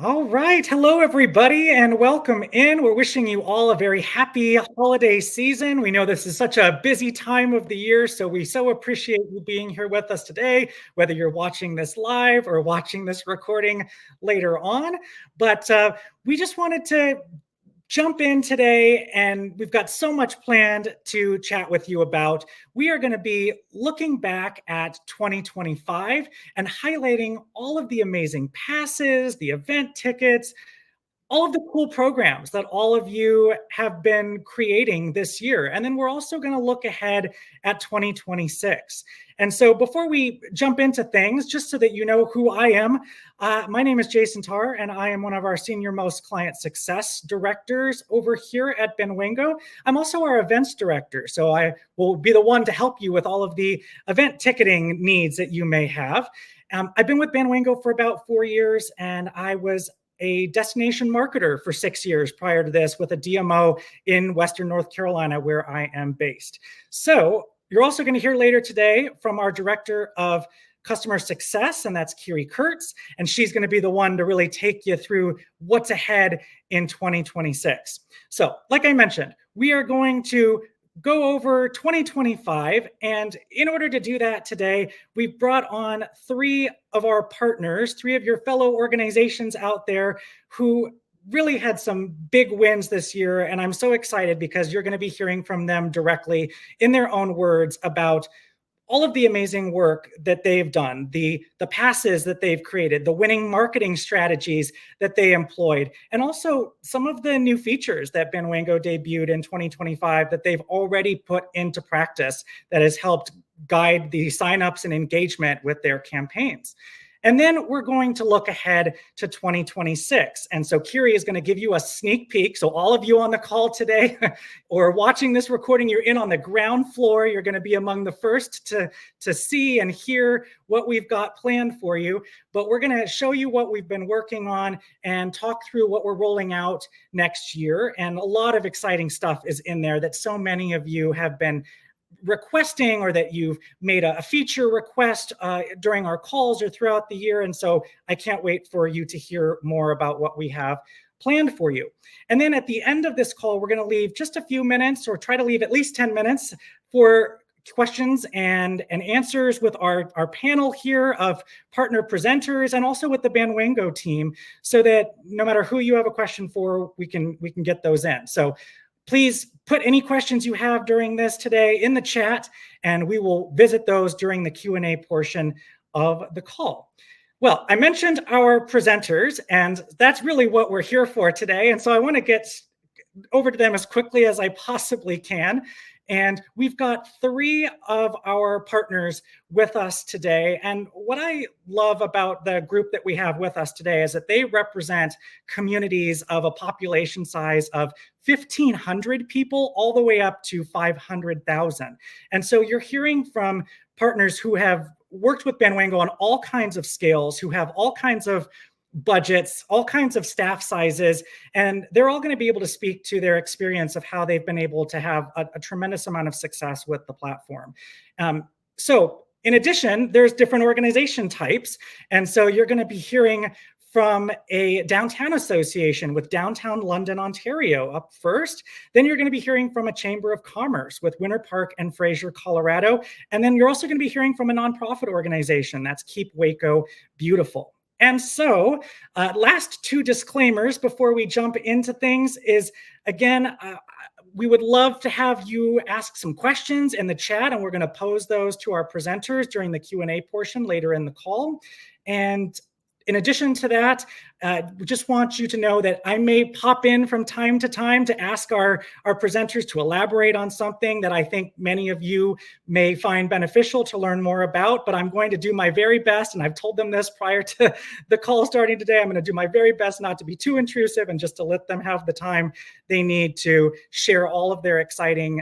All right. Hello, everybody, and welcome in. We're wishing you all a very happy holiday season. We know this is such a busy time of the year, so we so appreciate you being here with us today, whether you're watching this live or watching this recording later on. But we just wanted to jump in today, and we've got so much planned to chat with you about. We are going to be looking back at 2025 and highlighting all of the amazing passes, the event tickets, all of the cool programs that all of you have been creating this year. And then we're also going to look ahead at 2026. And so before we jump into things, just so that you know who I am, my name is Jason Tarr, and I am one of our senior most client success directors over here at Benwingo. I'm also our events director, so I will be the one to help you with all of the event ticketing needs that you may have. I've been with Benwingo for about 4 years, and I was a destination marketer for 6 years prior to this with a DMO in Western North Carolina, where I am based. So you're also going to hear later today from our director of customer success, and that's Kiri Kurtz, and she's going to be the one to really take you through what's ahead in 2026. So like I mentioned, we are going to go over 2025. And in order to do that today, we've brought on three of our partners, three of your fellow organizations out there who really had some big wins this year. And I'm so excited because you're going to be hearing from them directly in their own words about all of the amazing work that they've done, the passes that they've created, the winning marketing strategies that they employed, and also some of the new features that Benwingo debuted in 2025 that they've already put into practice that has helped guide the signups and engagement with their campaigns. And then we're going to look ahead to 2026. And so Kiri is going to give you a sneak peek. So all of you on the call today or watching this recording, you're in on the ground floor. You're going to be among the first to see and hear what we've got planned for you. But we're going to show you what we've been working on and talk through what we're rolling out next year. And a lot of exciting stuff is in there that so many of you have been requesting, or that you've made a feature request during our calls or throughout the year. And so I can't wait for you to hear more about what we have planned for you. And then at the end of this call, we're going to leave just a few minutes, or try to leave at least 10 minutes for questions and answers with our panel here of partner presenters, and also with the Benwingo team, so that no matter who you have a question for, we can get those in. So please put any questions you have during this today in the chat, and we will visit those during the Q&A portion of the call. Well, I mentioned our presenters, and that's really what we're here for today. And so I want to get over to them as quickly as I possibly can. And we've got three of our partners with us today. And what I love about the group that we have with us today is that they represent communities of a population size of 1,500 people all the way up to 500,000. And so you're hearing from partners who have worked with Benwingo on all kinds of scales, who have all kinds of budgets, all kinds of staff sizes, and they're all going to be able to speak to their experience of how they've been able to have a tremendous amount of success with the platform. So in addition, there's different organization types. And so you're going to be hearing from a downtown association with Downtown London, Ontario up first. Then you're going to be hearing from a Chamber of Commerce with Winter Park and Fraser, Colorado. And then you're also going to be hearing from a nonprofit organization, that's Keep Waco Beautiful. And so last two disclaimers before we jump into things is, again, we would love to have you ask some questions in the chat, and we're going to pose those to our presenters during the Q&A portion later in the call. And in addition to that, we just want you to know that I may pop in from time to time to ask our presenters to elaborate on something that I think many of you may find beneficial to learn more about, but I'm going to do my very best, and I've told them this prior to the call starting today, I'm going to do my very best not to be too intrusive and just to let them have the time they need to share all of their exciting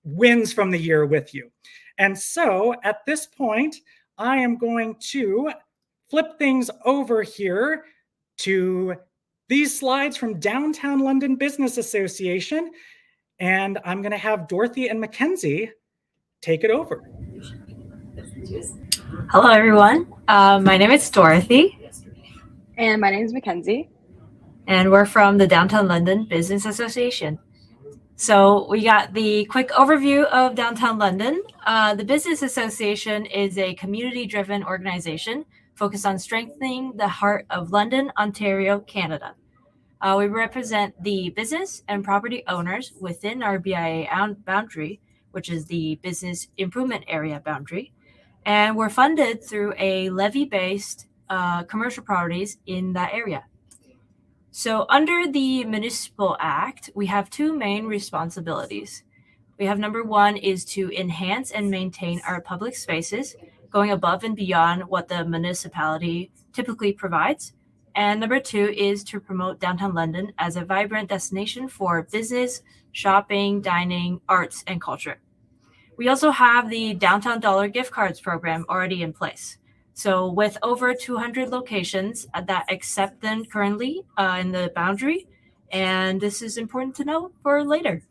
wins from the year with you. And so at this point, I am going to flip things over here to these slides from Downtown London Business Association. And I'm going to have Dorothy and Mackenzie take it over. Hello, everyone. My name is Dorothy. And my name is Mackenzie. And we're from the Downtown London Business Association. So we got the quick overview of Downtown London. The Business Association is a community-driven organization focused on strengthening the heart of London, Ontario, Canada. We represent the business and property owners within our BIA boundary, which is the Business Improvement Area boundary. And we're funded through a levy-based commercial properties in that area. So, under the Municipal Act, we have two main responsibilities. We have number one is to enhance and maintain our public spaces, going above and beyond what the municipality typically provides. And number two is to promote downtown London as a vibrant destination for business, shopping, dining, arts, and culture. We also have the Downtown Dollar gift cards program already in place. So, with over 200 locations that accept them currently in the boundary, and this is important to know for later.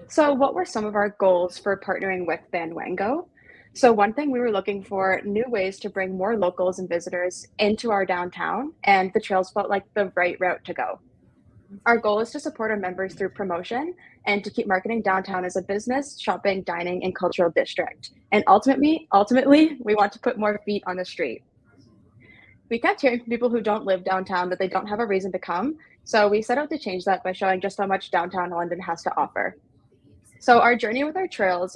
So, what were some of our goals for partnering with Van Wango? So, one thing we were looking for new ways to bring more locals and visitors into our downtown, and the trails felt like the right route to go. Our goal is to support our members through promotion and to keep marketing downtown as a business, shopping, dining, and cultural district. And ultimately, we want to put more feet on the street. We kept hearing from people who don't live downtown that they don't have a reason to come. So we set out to change that by showing just how much downtown London has to offer. So our journey with our trails,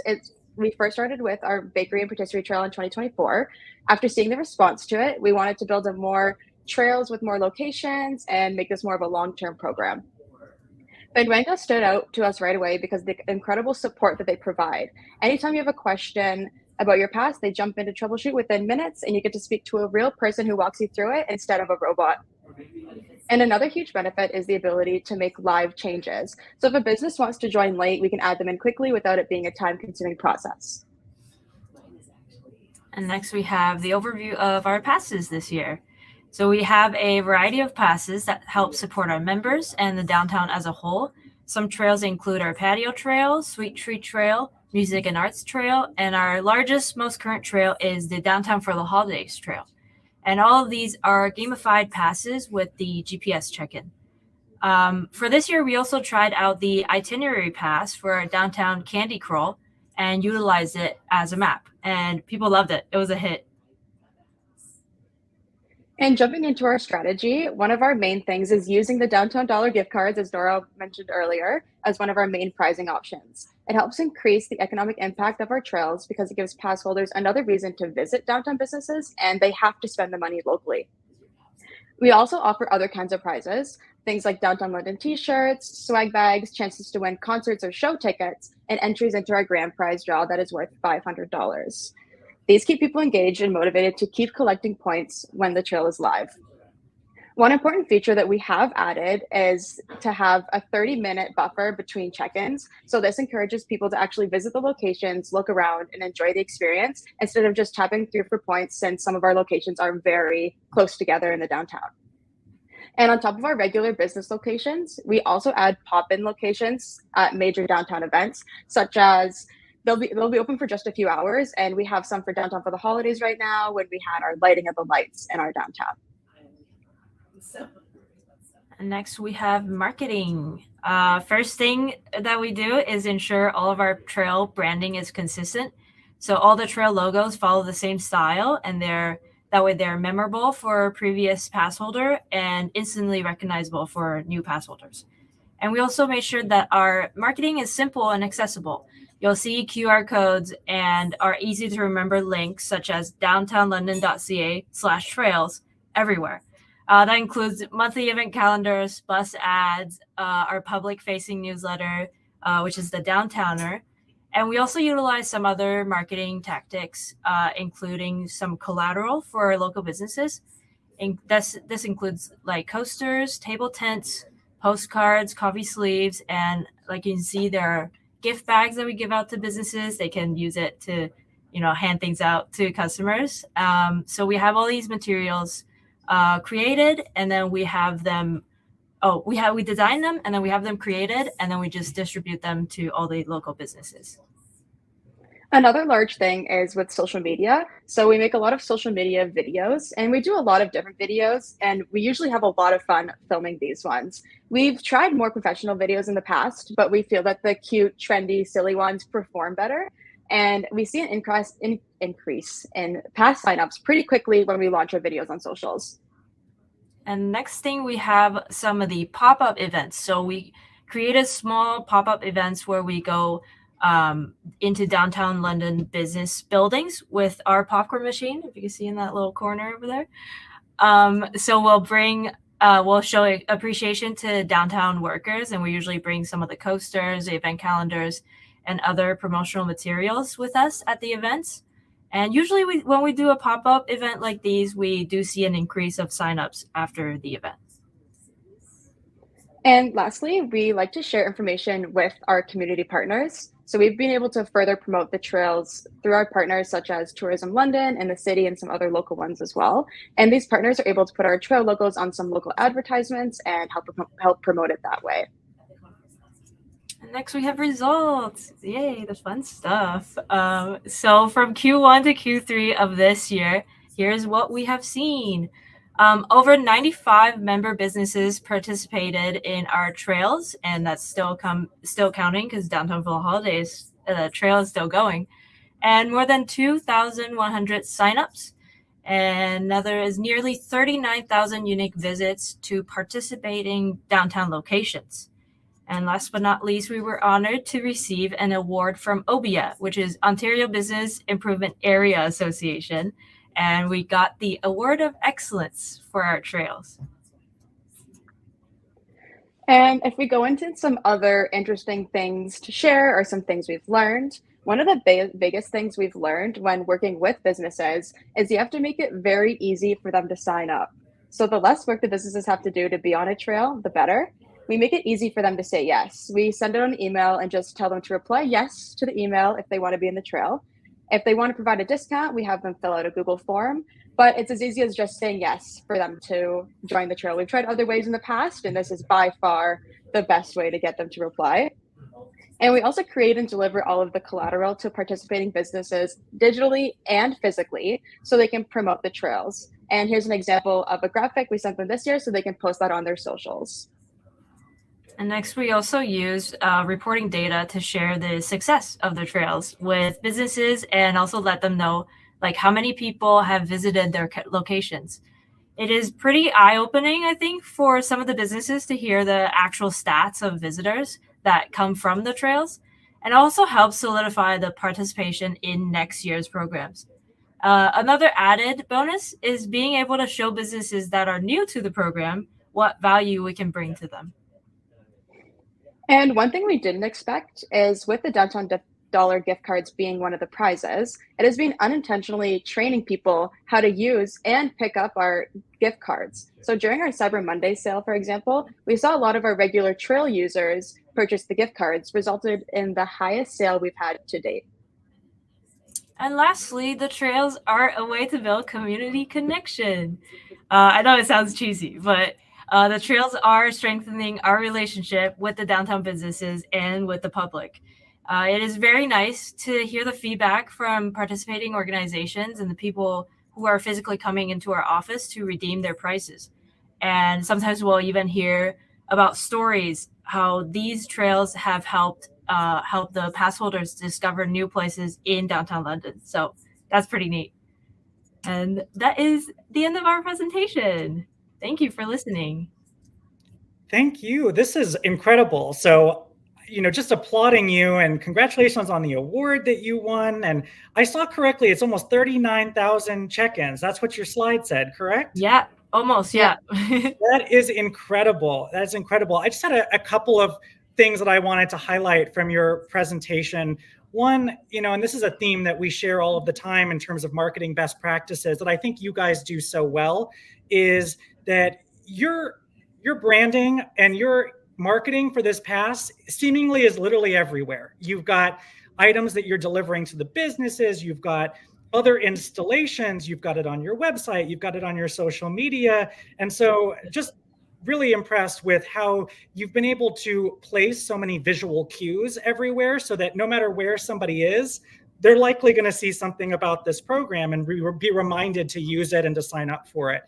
we first started with our bakery and patisserie trail in 2024. After seeing the response to it, we wanted to build a more trails with more locations and make this more of a long-term program. Benwenga stood out to us right away because of the incredible support that they provide. Anytime you have a question about your past, they jump in to troubleshoot within minutes, and you get to speak to a real person who walks you through it instead of a robot. And another huge benefit is the ability to make live changes. So if a business wants to join late, we can add them in quickly without it being a time-consuming process. And next we have the overview of our passes this year. So we have a variety of passes that help support our members and the downtown as a whole. Some trails include our patio trail, Sweet Tree Trail, Music and Arts Trail, and our largest, most current trail is the Downtown for the Holidays Trail. And all of these are gamified passes with the GPS check-in. For this year, we also tried out the itinerary pass for our downtown candy crawl and utilized it as a map. And people loved it. It was a hit. And jumping into our strategy, one of our main things is using the Downtown Dollar gift cards, as Dora mentioned earlier, as one of our main pricing options. It helps increase the economic impact of our trails because it gives pass holders another reason to visit downtown businesses, and they have to spend the money locally. We also offer other kinds of prizes, things like Downtown London t-shirts, swag bags, chances to win concerts or show tickets, and entries into our grand prize draw that is worth $500. These keep people engaged and motivated to keep collecting points when the trail is live. One important feature that we have added is to have a 30-minute buffer between check-ins. So this encourages people to actually visit the locations, look around, and enjoy the experience instead of just tapping through for points, since some of our locations are very close together in the downtown. And on top of our regular business locations, we also add pop-in locations at major downtown events, such as they'll be open for just a few hours, and we have some for Downtown for the Holidays right now when we had our lighting of the lights in our downtown. And next we have marketing. First thing that we do is ensure all of our trail branding is consistent. So all the trail logos follow the same style, and that way they're memorable for previous pass holder and instantly recognizable for new pass holders. And we also make sure that our marketing is simple and accessible. You'll see QR codes and our easy to remember links such as downtownlondon.ca/trails everywhere. That includes monthly event calendars, bus ads, our public-facing newsletter, which is the Downtowner. And we also utilize some other marketing tactics, including some collateral for local businesses. And this includes like coasters, table tents, postcards, coffee sleeves, and like you can see, there are gift bags that we give out to businesses. They can use it to, hand things out to customers. So we have all these materials created, and then we have them. We design them, and then we have them created, and then we just distribute them to all the local businesses. Another large thing is with social media. So we make a lot of social media videos and we do a lot of different videos and we usually have a lot of fun filming these ones. We've tried more professional videos in the past, but we feel that the cute, trendy, silly ones perform better. And we see an increase in past signups pretty quickly when we launch our videos on socials. And next thing, we have some of the pop-up events. So we created small pop-up events where we go into downtown London business buildings with our popcorn machine, if you can see in that little corner over there. So we'll show appreciation to downtown workers, and we usually bring some of the coasters, the event calendars, and other promotional materials with us at the events. And usually when we do a pop-up event like these, we do see an increase of signups after the event. And lastly, we like to share information with our community partners. So we've been able to further promote the trails through our partners such as Tourism London and the city and some other local ones as well. And these partners are able to put our trail logos on some local advertisements and help promote it that way. And next we have results. Yay, the fun stuff. So from Q1 to Q3 of this year, here's what we have seen. Over 95 member businesses participated in our trails, and that's still counting because Downtown for the Holidays, the trail is still going. And more than 2,100 signups, and there is nearly 39,000 unique visits to participating downtown locations. And last but not least, we were honored to receive an award from OBIA, which is Ontario Business Improvement Area Association. And we got the Award of Excellence for our trails. And if we go into some other interesting things to share or some things we've learned, one of the biggest things we've learned when working with businesses is you have to make it very easy for them to sign up. So the less work the businesses have to do to be on a trail, the better. We make it easy for them to say yes. We send out an email and just tell them to reply yes to the email if they want to be in the trail. If they want to provide a discount, we have them fill out a Google form, but it's as easy as just saying yes for them to join the trail. We've tried other ways in the past, and this is by far the best way to get them to reply. And we also create and deliver all of the collateral to participating businesses digitally and physically so they can promote the trails. And here's an example of a graphic we sent them this year so they can post that on their socials. And next, we also use reporting data to share the success of the trails with businesses and also let them know like how many people have visited their locations. It is pretty eye-opening, I think, for some of the businesses to hear the actual stats of visitors that come from the trails, and also helps solidify the participation in next year's programs. Another added bonus is being able to show businesses that are new to the program what value we can bring to them. And one thing we didn't expect is with the downtown dollar gift cards being one of the prizes, it has been unintentionally training people how to use and pick up our gift cards. So during our Cyber Monday sale, for example, we saw a lot of our regular trail users purchase the gift cards, resulted in the highest sale we've had to date. And lastly, the trails are a way to build community connection. I know it sounds cheesy, but the trails are strengthening our relationship with the downtown businesses and with the public. It is very nice to hear the feedback from participating organizations and the people who are physically coming into our office to redeem their prices. And sometimes we'll even hear about stories, how these trails have helped the pass holders discover new places in downtown London. So that's pretty neat. And that is the end of our presentation. Thank you for listening. Thank you. This is incredible. So, just applauding you and congratulations on the award that you won. And I saw correctly, it's almost 39,000 check-ins. That's what your slide said, correct? Yeah, almost. Yeah. That is incredible. That's incredible. I just had a couple of things that I wanted to highlight from your presentation. One, and this is a theme that we share all of the time in terms of marketing best practices that I think you guys do so well, is that your branding and your marketing for this pass seemingly is literally everywhere. You've got items that you're delivering to the businesses, you've got other installations, you've got it on your website, you've got it on your social media. And so just really impressed with how you've been able to place so many visual cues everywhere so that no matter where somebody is, they're likely going to see something about this program and be reminded to use it and to sign up for it.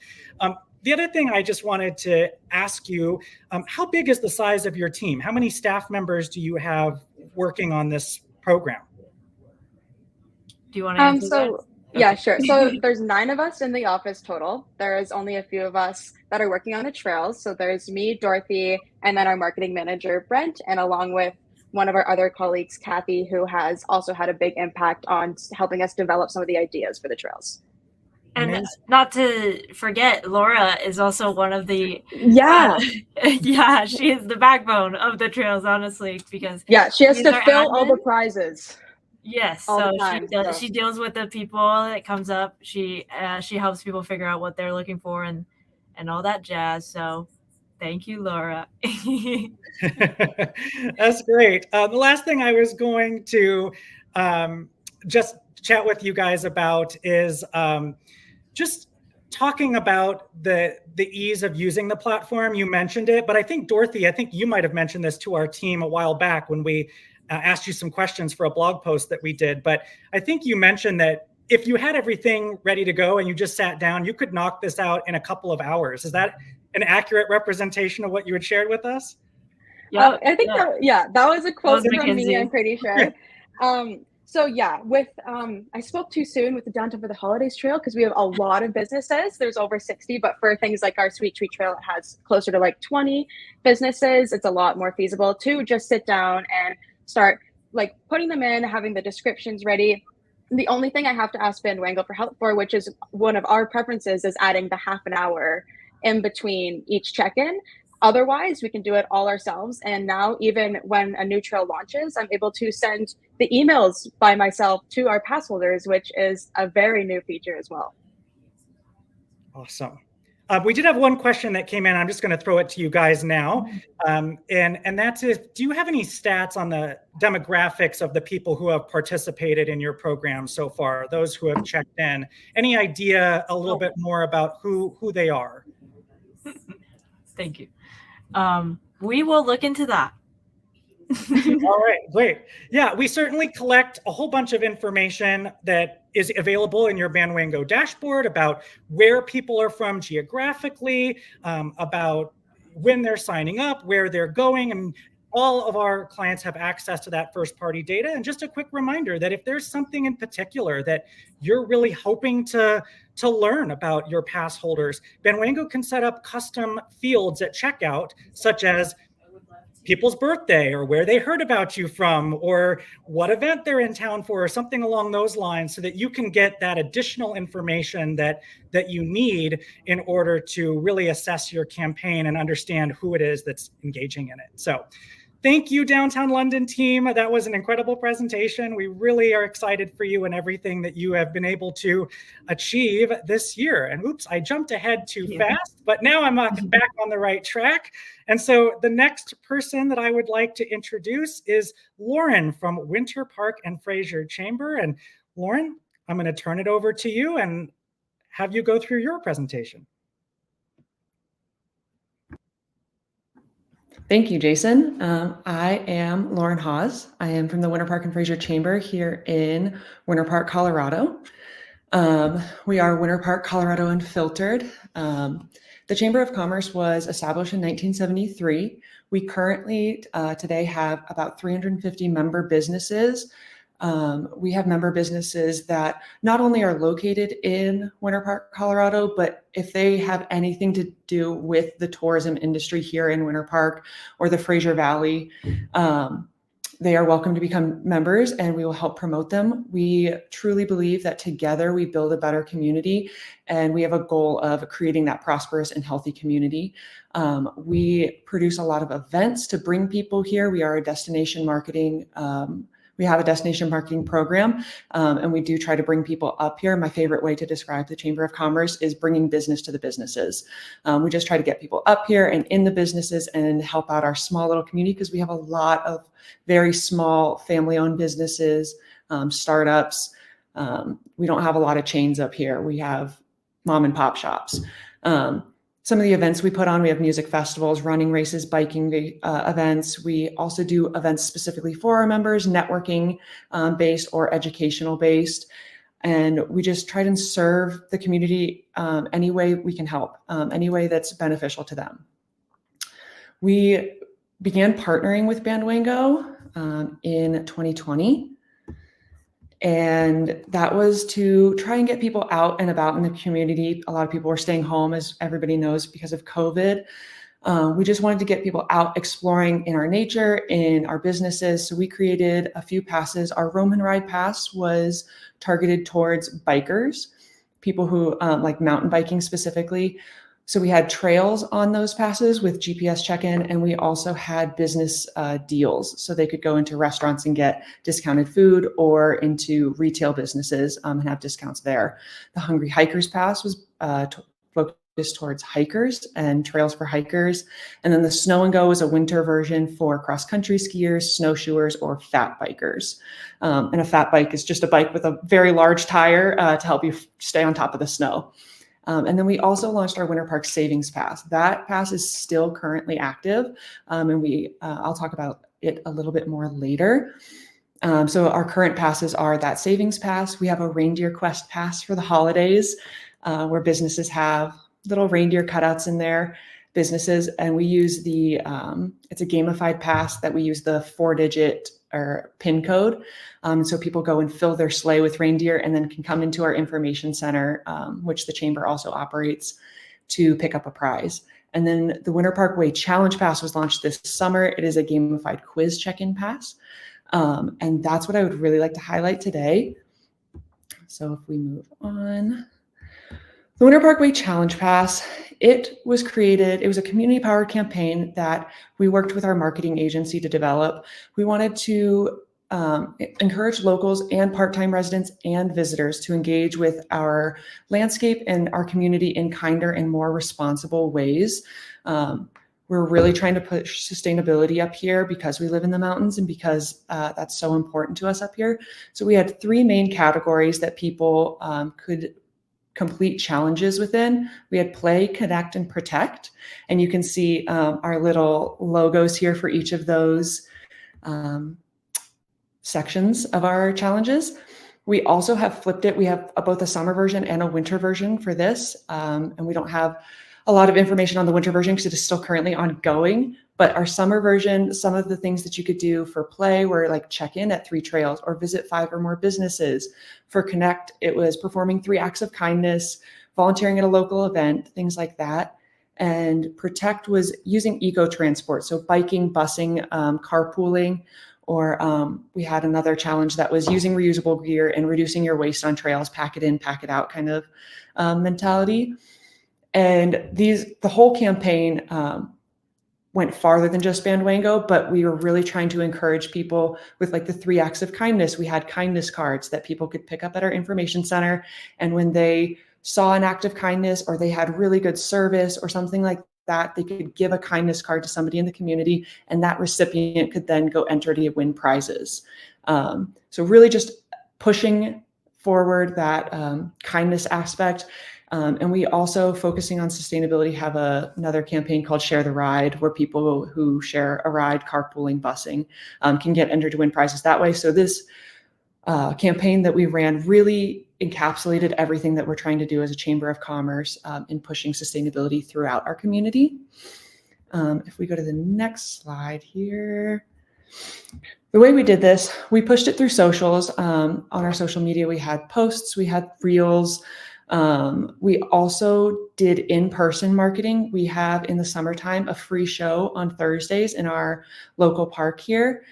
The other thing I just wanted to ask you, how big is the size of your team? How many staff members do you have working on this program? Do you want to answer that? Yeah, sure. So there's 9 of us in the office total. There is only a few of us that are working on the trails. So there's me, Dorothy, and then our marketing manager, Brent, and along with one of our other colleagues, Kathy, who has also had a big impact on helping us develop some of the ideas for the trails. And not to forget, Laura is also one of the yeah, she is the backbone of the trails, honestly, because she has to fill admin. all the prizes. Yes, all so the time, she deals with the people that comes up. She helps people figure out what they're looking for and all that jazz. So thank you, Laura. That's great. The last thing I was going to just chat with you guys about is just talking about the ease of using the platform. You mentioned it, but I think, Dorothy, I think you might have mentioned this to our team a while back when we asked you some questions for a blog post that we did. But I think you mentioned that if you had everything ready to go and you just sat down, you could knock this out in a couple of hours. Is that an accurate representation of what you had shared with us? Yeah, I think that was a quote from me, I'm pretty sure. So yeah, I spoke too soon with the Downtown for the Holidays Trail because we have a lot of businesses. There's over 60, but for things like our Sweet Treat Trail, it has closer to like 20 businesses. It's a lot more feasible to just sit down and start like putting them in, having the descriptions ready. The only thing I have to ask Van Wango for help for, which is one of our preferences, is adding the half an hour in between each check-in. Otherwise, we can do it all ourselves. And now, even when a new trail launches, I'm able to send the emails by myself to our pass holders, which is a very new feature as well. Awesome. We did have one question that came in. I'm just going to throw it to you guys now. And that's do you have any stats on the demographics of the people who have participated in your program so far, those who have checked in? Any idea a little bit more about who they are? Thank you. We will look into that. All right, great. Yeah, we certainly collect a whole bunch of information that is available in your Van Wango dashboard about where people are from geographically, about when they're signing up, where they're going, and all of our clients have access to that first-party data. And just a quick reminder that if there's something in particular that you're really hoping to learn about your pass holders, Van Wango can set up custom fields at checkout, such as people's birthday or where they heard about you from or what event they're in town for or something along those lines, so that you can get that additional information that you need in order to really assess your campaign and understand who it is that's engaging in it. So thank you, Downtown London team. That was an incredible presentation. We really are excited for you and everything that you have been able to achieve this year. And oops, I jumped ahead too fast, but now I'm back on the right track. And so the next person that I would like to introduce is Lauren from Winter Park and Fraser Chamber. And Lauren, I'm going to turn it over to you and have you go through your presentation. Thank you, Jason. I am Lauren Hawes. I am from the Winter Park and Fraser Chamber here in Winter Park, Colorado. We are Winter Park, Colorado Unfiltered. The Chamber of Commerce was established in 1973. We currently today have about 350 member businesses. We have member businesses that not only are located in Winter Park, Colorado, but if they have anything to do with the tourism industry here in Winter Park or the Fraser Valley, they are welcome to become members and we will help promote them. We truly believe that together we build a better community and we have a goal of creating that prosperous and healthy community. We produce a lot of events to bring people here. We are a destination marketing We have a destination marketing program, and we do try to bring people up here. My favorite way to describe the Chamber of Commerce is bringing business to the businesses. We just try to get people up here and in the businesses and help out our small little community because we have a lot of very small family-owned businesses, startups. We don't have a lot of chains up here. We have mom and pop shops. some of the events we put on, we have music festivals, running races, biking events. We also do events specifically for our members, networking based or educational based. And we just try to serve the community any way we can help, any way that's beneficial to them. We began partnering with Bandwango in 2020. And that was to try and get people out and about in the community. A lot of people were staying home, as everybody knows, because of COVID. We just wanted to get people out exploring in our nature, in our businesses. So we created a few passes. Our Roman Ride Pass was targeted towards bikers, people who like mountain biking specifically. So we had trails on those passes with GPS check-in, and we also had business deals. So they could go into restaurants and get discounted food, or into retail businesses and have discounts there. The Hungry Hikers Pass was focused towards hikers and trails for hikers. And then the Snow and Go is a winter version for cross-country skiers, snowshoers, or fat bikers. And a fat bike is just a bike with a very large tire to help you stay on top of the snow. And then we also launched our Winter Park Savings Pass. That pass is still currently active, and I'll talk about it a little bit more later. So our current passes are that Savings Pass. We have a Reindeer Quest Pass for the holidays, where businesses have little reindeer cutouts in their businesses, and we use it's a gamified pass that we use the 4-digit or PIN code. So people go and fill their sleigh with reindeer and then can come into our information center, which the chamber also operates, to pick up a prize. And then the Winter Park Way Challenge Pass was launched this summer. It is a gamified quiz check-in pass. And that's what I would really like to highlight today. So if we move on. The Winter Park Way Challenge Pass, it was a community-powered campaign that we worked with our marketing agency to develop. We wanted to encourage locals and part-time residents and visitors to engage with our landscape and our community in kinder and more responsible ways. We're really trying to push sustainability up here because we live in the mountains and because that's so important to us up here. So we had 3 main categories that people could complete challenges within. We had play, connect, and protect. And you can see our little logos here for each of those sections of our challenges. We also have flipped it. We have both a summer version and a winter version for this. And we don't have a lot of information on the winter version because it is still currently ongoing. But our summer version, some of the things that you could do for play were like check in at 3 trails or visit 5 or more businesses. For connect, it was performing 3 acts of kindness, volunteering at a local event, things like that. And protect was using eco transport, so biking, busing, carpooling, or we had another challenge that was using reusable gear and reducing your waste on trails, pack it in, pack it out kind of mentality. And the whole campaign went farther than just Bandwango, but we were really trying to encourage people with like the 3 acts of kindness. We had kindness cards that people could pick up at our information center. And when they saw an act of kindness or they had really good service or something like that, they could give a kindness card to somebody in the community, and that recipient could then go enter to win prizes. So really just pushing forward that kindness aspect. And we also, focusing on sustainability, have another campaign called Share the Ride, where people who share a ride, carpooling, busing, can get entered to win prizes that way. So this campaign that we ran really encapsulated everything that we're trying to do as a Chamber of Commerce in pushing sustainability throughout our community. If we go to the next slide here. The way we did this, we pushed it through socials. On our social media, we had posts, we had reels. We also did in-person marketing. We have in the summertime a free show on Thursdays in our local park here.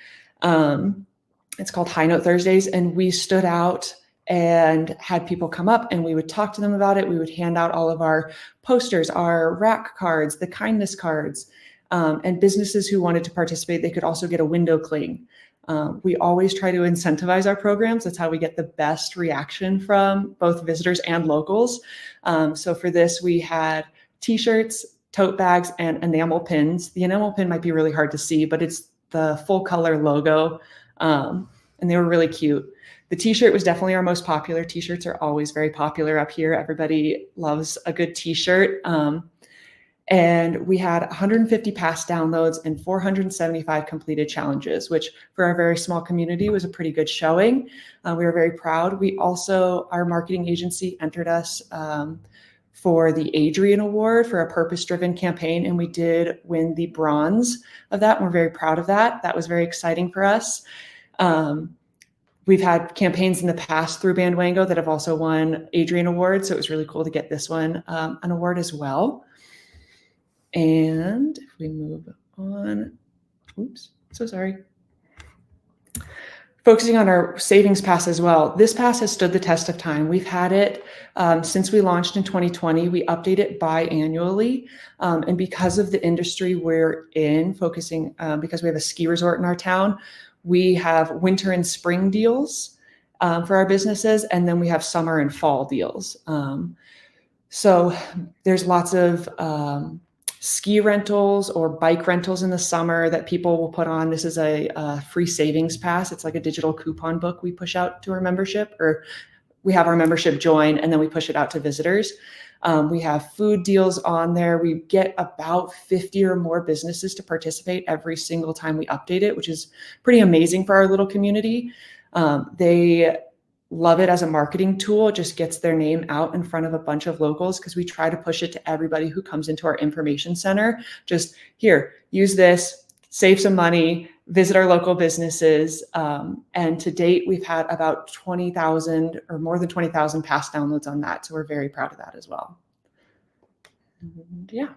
It's called High Note Thursdays, and we stood out and had people come up and we would talk to them about it. We would hand out all of our posters, our rack cards, the kindness cards, and businesses who wanted to participate, they could also get a window cling. We always try to incentivize our programs. That's how we get the best reaction from both visitors and locals. So for this, we had t-shirts, tote bags, and enamel pins. The enamel pin might be really hard to see, but it's the full color logo. And they were really cute. The t-shirt was definitely our most popular. T-shirts are always very popular up here. Everybody loves a good t-shirt. And we had 150 past downloads and 475 completed challenges, which for our very small community was a pretty good showing. We were very proud. We also, our marketing agency entered us for the Adrian Award for a purpose-driven campaign, and we did win the bronze of that. And we're very proud of that. That was very exciting for us. We've had campaigns in the past through Bandwango that have also won Adrian Awards, so it was really cool to get this one an award as well. And if we move on, oops, so sorry. Focusing on our savings pass as well. This pass has stood the test of time. We've had it since we launched in 2020. We update it biannually. And because of the industry we're in, focusing, because we have a ski resort in our town, we have winter and spring deals for our businesses, and then we have summer and fall deals. So there's lots of ski rentals or bike rentals in the summer that people will put on. This is a free savings pass. It's like a digital coupon book we push out to our membership, or we have our membership join and then we push it out to visitors. We have food deals on there. We get about 50 or more businesses to participate every single time we update it, which is pretty amazing for our little community. They love it as a marketing tool. It just gets their name out in front of a bunch of locals because we try to push it to everybody who comes into our information center. Just here, use this, save some money, visit our local businesses. And to date, we've had about 20,000 or more than 20,000 past downloads on that. So we're very proud of that as well. And yeah.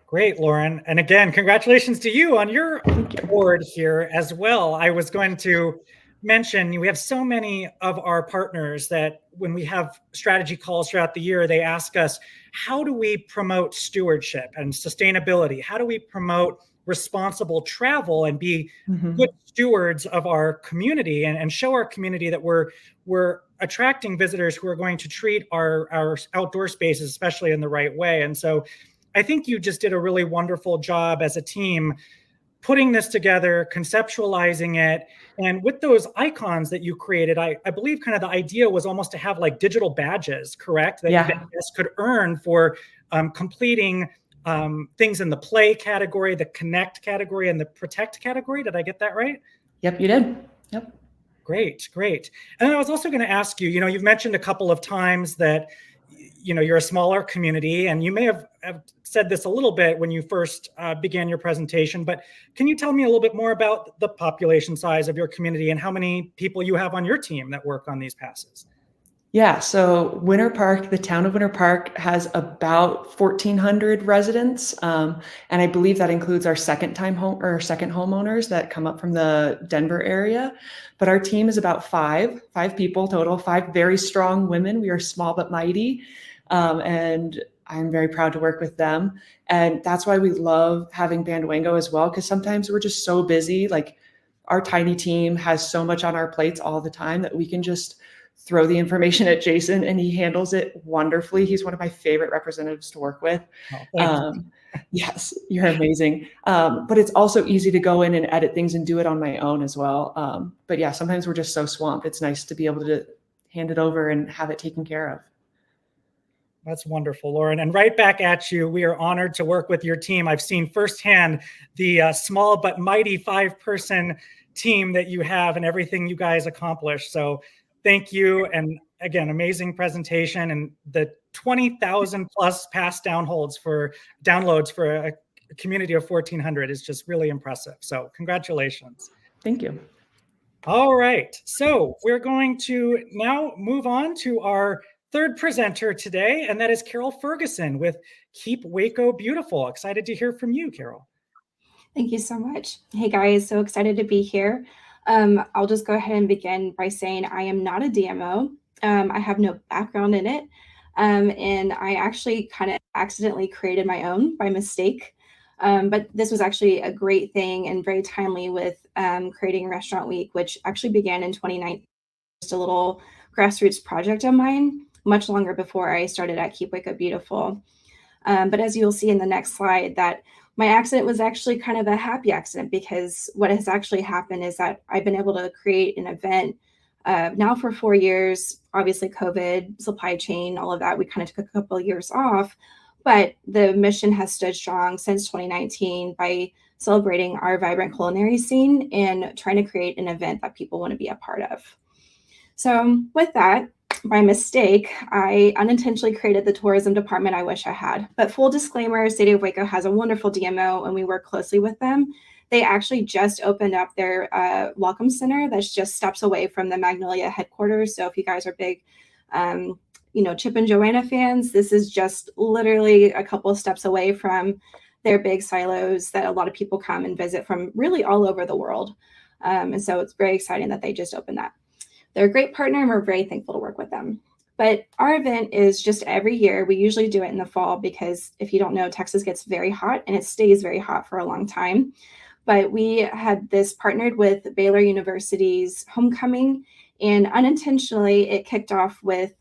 Great, Lauren. And again, congratulations to you on your award here as well. I was going to mention, we have so many of our partners that when we have strategy calls throughout the year, they ask us, how do we promote stewardship and sustainability? How do we promote responsible travel and be good stewards of our community and show our community that we're attracting visitors who are going to treat our outdoor spaces, especially in the right way? And so I think you just did a really wonderful job as a team putting this together, conceptualizing it. And with those icons that you created, I believe kind of the idea was almost to have like digital badges, correct? That guests could earn for completing things in the play category, the connect category, and the protect category. Did I get that right? Yep, you did. Yep. Great, great. And I was also going to ask you, you've mentioned a couple of times that you're a smaller community, and you may have said this a little bit when you first began your presentation, but can you tell me a little bit more about the population size of your community and how many people you have on your team that work on these passes? Yeah, so Winter Park, the town of Winter Park has about 1,400 residents. And I believe that includes our second homeowners that come up from the Denver area. But our team is about five people total, 5 very strong women. We are small but mighty. And I'm very proud to work with them. And that's why we love having Bandwango as well, because sometimes we're just so busy. Like our tiny team has so much on our plates all the time that we can just throw the information at Jason and he handles it wonderfully. He's one of my favorite representatives to work with. Yes, you're amazing. But it's also easy to go in and edit things and do it on my own as well. But yeah, sometimes we're just so swamped. It's nice to be able to hand it over and have it taken care of. That's wonderful, Lauren. And right back at you. We are honored to work with your team. I've seen firsthand the small but mighty 5-person team that you have and everything you guys accomplish. So thank you. And again, amazing presentation, and the 20,000 plus past downloads for a community of 1,400 is just really impressive. So congratulations. Thank you. All right. So we're going to now move on to our third presenter today, and that is Carol Ferguson with Keep Waco Beautiful. Excited to hear from you, Carol. Thank you so much. Hey guys, so excited to be here. I'll just go ahead and begin by saying I am not a DMO. I have no background in it. And I actually kind of accidentally created my own by mistake. But this was actually a great thing and very timely with creating Restaurant Week, which actually began in 2019. Just a little grassroots project of mine, much longer before I started at Keep Waco Beautiful. But as you'll see in the next slide, that my accident was actually kind of a happy accident, because what has actually happened is that I've been able to create an event now for 4 years. Obviously, COVID, supply chain, all of that, we kind of took a couple of years off, but the mission has stood strong since 2019 by celebrating our vibrant culinary scene and trying to create an event that people want to be a part of. So with that, by mistake, I unintentionally created the tourism department I wish I had. But full disclaimer, City of Waco has a wonderful DMO and we work closely with them. They actually just opened up their welcome center that's just steps away from the Magnolia headquarters. So if you guys are big, Chip and Joanna fans, this is just literally a couple of steps away from their big silos that a lot of people come and visit from really all over the world. And so it's very exciting that they just opened that. They're a great partner and we're very thankful to work with them. But our event is just every year. We usually do it in the fall because if you don't know, Texas gets very hot and it stays very hot for a long time. But we had this partnered with Baylor University's homecoming, and unintentionally it kicked off with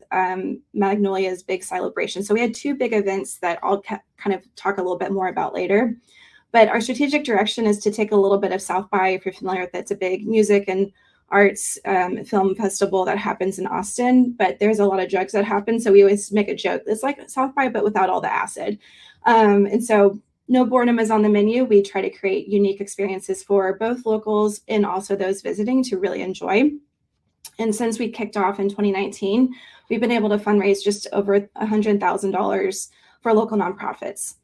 Magnolia's big celebration. So we had two big events that I'll kind of talk a little bit more about later. But our strategic direction is to take a little bit of South by, if you're familiar with it, it's a big music and arts film festival that happens in Austin, but there's a lot of drugs that happen. So we always make a joke. It's like South by, but without all the acid. And so no boredom is on the menu. We try to create unique experiences for both locals and also those visiting to really enjoy. And since we kicked off in 2019, we've been able to fundraise just over $100,000 for local nonprofits.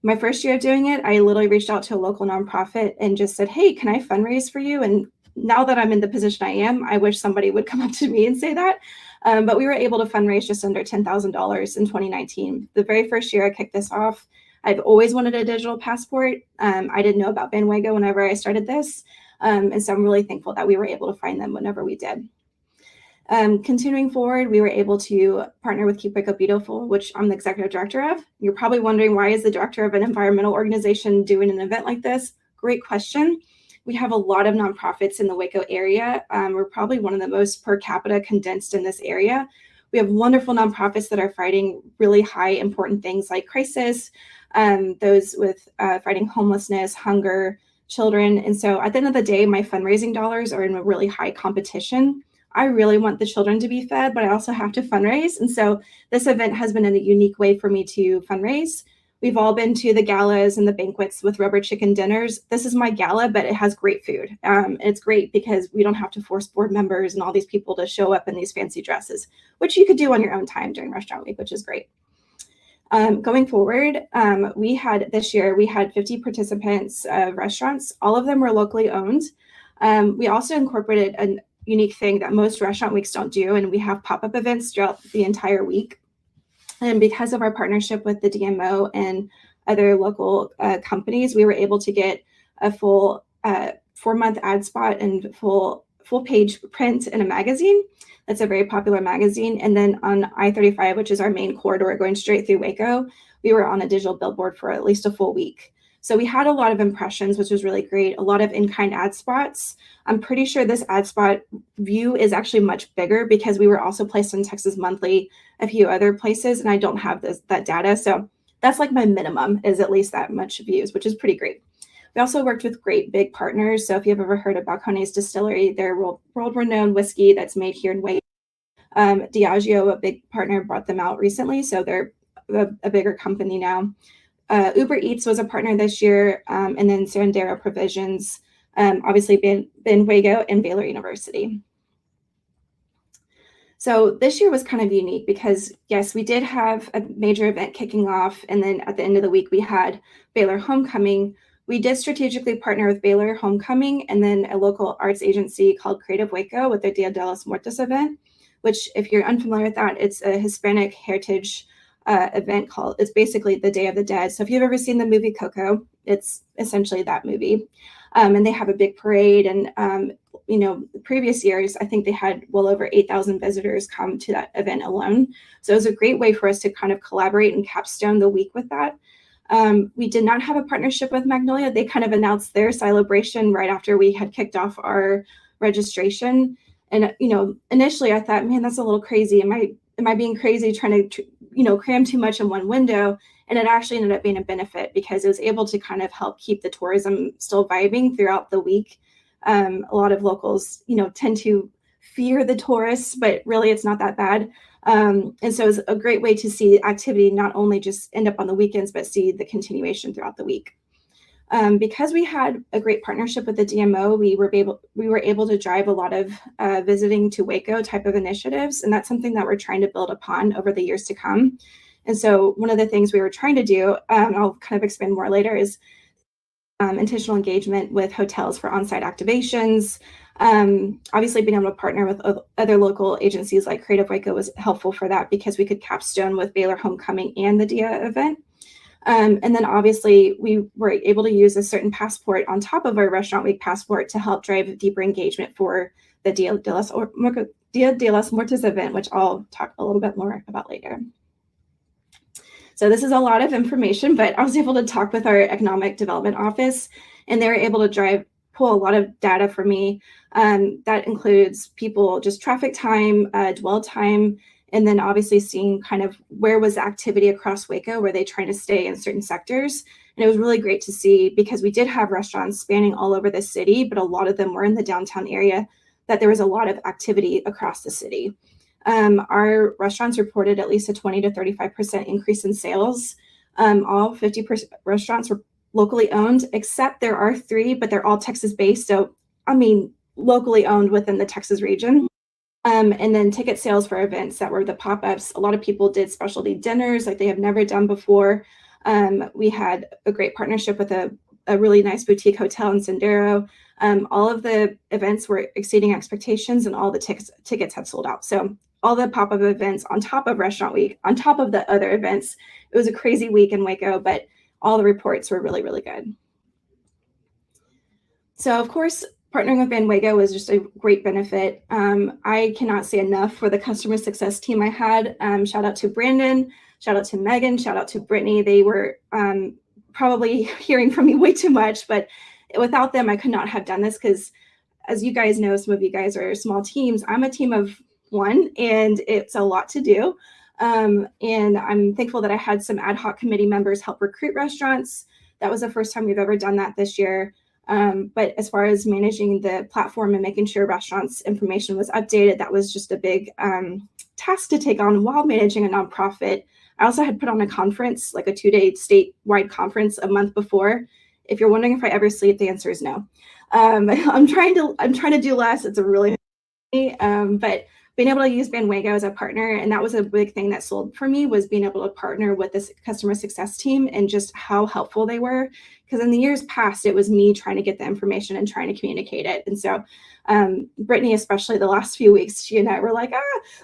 My first year of doing it, I literally reached out to a local nonprofit and just said, hey, can I fundraise for you? And now that I'm in the position I am, I wish somebody would come up to me and say that. But we were able to fundraise just under $10,000 in 2019. The very first year I kicked this off, I've always wanted a digital passport. I didn't know about Banwago whenever I started this. And so I'm really thankful that we were able to find them whenever we did. Continuing forward, we were able to partner with Keep Waco Beautiful, which I'm the executive director of. You're probably wondering, why is the director of an environmental organization doing an event like this? Great question. We have a lot of nonprofits in the Waco area. We're probably one of the most per capita condensed in this area. We have wonderful nonprofits that are fighting really high important things like crisis, those with fighting homelessness, hunger, children. And so at the end of the day, my fundraising dollars are in a really high competition. I really want the children to be fed, but I also have to fundraise. And so this event has been a unique way for me to fundraise. We've all been to the galas and the banquets with rubber chicken dinners. This is my gala, but it has great food. It's great because we don't have to force board members and all these people to show up in these fancy dresses, which you could do on your own time during restaurant week, which is great. Going forward, this year, we had 50 participants of restaurants. All of them were locally owned. We also incorporated a unique thing that most restaurant weeks don't do, and we have pop-up events throughout the entire week. And because of our partnership with the DMO and other local companies, we were able to get a full 4-month ad spot and full page print in a magazine. That's a very popular magazine. And then on I-35, which is our main corridor going straight through Waco, we were on a digital billboard for at least a full week. So we had a lot of impressions, which was really great. A lot of in-kind ad spots. I'm pretty sure this ad spot view is actually much bigger because we were also placed in Texas Monthly, a few other places, and I don't have that data. So that's like my minimum, is at least that much views, which is pretty great. We also worked with great big partners. So if you've ever heard of Balcones Distillery, they're world-renowned whiskey that's made here in Waco. Diageo, a big partner, brought them out recently. So they're a bigger company now. Uber Eats was a partner this year, and then Sandera Provisions, obviously Banwago and Baylor University. So this year was kind of unique because, yes, we did have a major event kicking off, and then at the end of the week, we had Baylor Homecoming. We did strategically partner with Baylor Homecoming and then a local arts agency called Creative Waco with their Dia de los Muertos event, which, if you're unfamiliar with that, it's a Hispanic heritage event it's basically the Day of the Dead. So if you've ever seen the movie Coco, it's essentially that movie. And they have a big parade. And, previous years, I think they had well over 8,000 visitors come to that event alone. So it was a great way for us to kind of collaborate and capstone the week with that. We did not have a partnership with Magnolia. They kind of announced their celebration right after we had kicked off our registration. And, initially I thought, man, that's a little crazy. Am I being crazy trying to, cram too much in one window? And it actually ended up being a benefit because it was able to kind of help keep the tourism still vibing throughout the week. A lot of locals, tend to fear the tourists, but really it's not that bad. And so it's a great way to see activity not only just end up on the weekends, but see the continuation throughout the week. Because we had a great partnership with the DMO, we were able to drive a lot of visiting to Waco type of initiatives, and that's something that we're trying to build upon over the years to come. And so one of the things we were trying to do, I'll kind of expand more later, is intentional engagement with hotels for on-site activations. Obviously, being able to partner with other local agencies like Creative Waco was helpful for that because we could capstone with Baylor Homecoming and the DIA event. And then obviously we were able to use a certain passport on top of our Restaurant Week passport to help drive deeper engagement for the Dia de los Muertos event, which I'll talk a little bit more about later. So this is a lot of information, but I was able to talk with our economic development office, and they were able to pull a lot of data for me. That includes people, just traffic time, dwell time, and then obviously seeing kind of where was the activity across Waco, were they trying to stay in certain sectors. And it was really great to see, because we did have restaurants spanning all over the city, but a lot of them were in the downtown area, that there was a lot of activity across the city. Our restaurants reported at least a 20 to 35% increase in sales. All 50% restaurants were locally owned, except there are 3, but they're all Texas based. So, I mean, locally owned within the Texas region. And then ticket sales for events that were the pop-ups. A lot of people did specialty dinners like they have never done before. We had a great partnership with a really nice boutique hotel in Sendero. All of the events were exceeding expectations, and all the tickets had sold out. So all the pop-up events on top of Restaurant Week, on top of the other events, it was a crazy week in Waco, but all the reports were really, really good. So of course, partnering with Van Wago was just a great benefit. I cannot say enough for the customer success team I had. Shout out to Brandon, shout out to Megan, shout out to Brittany. They were probably hearing from me way too much, but without them, I could not have done this, because as you guys know, some of you guys are small teams. I'm a team of 1, and it's a lot to do. And I'm thankful that I had some ad hoc committee members help recruit restaurants. That was the first time we've ever done that this year. But as far as managing the platform and making sure restaurants' information was updated, that was just a big task to take on while managing a nonprofit. I also had put on a conference, like a 2-day statewide conference, a month before. If you're wondering if I ever sleep, the answer is no. I'm trying to do less. It's a really, but being able to use Van Wago as a partner, and that was a big thing that sold for me, was being able to partner with this customer success team and just how helpful they were. Because in the years past, it was me trying to get the information and trying to communicate it. And so Brittany, especially the last few weeks, she and I were like,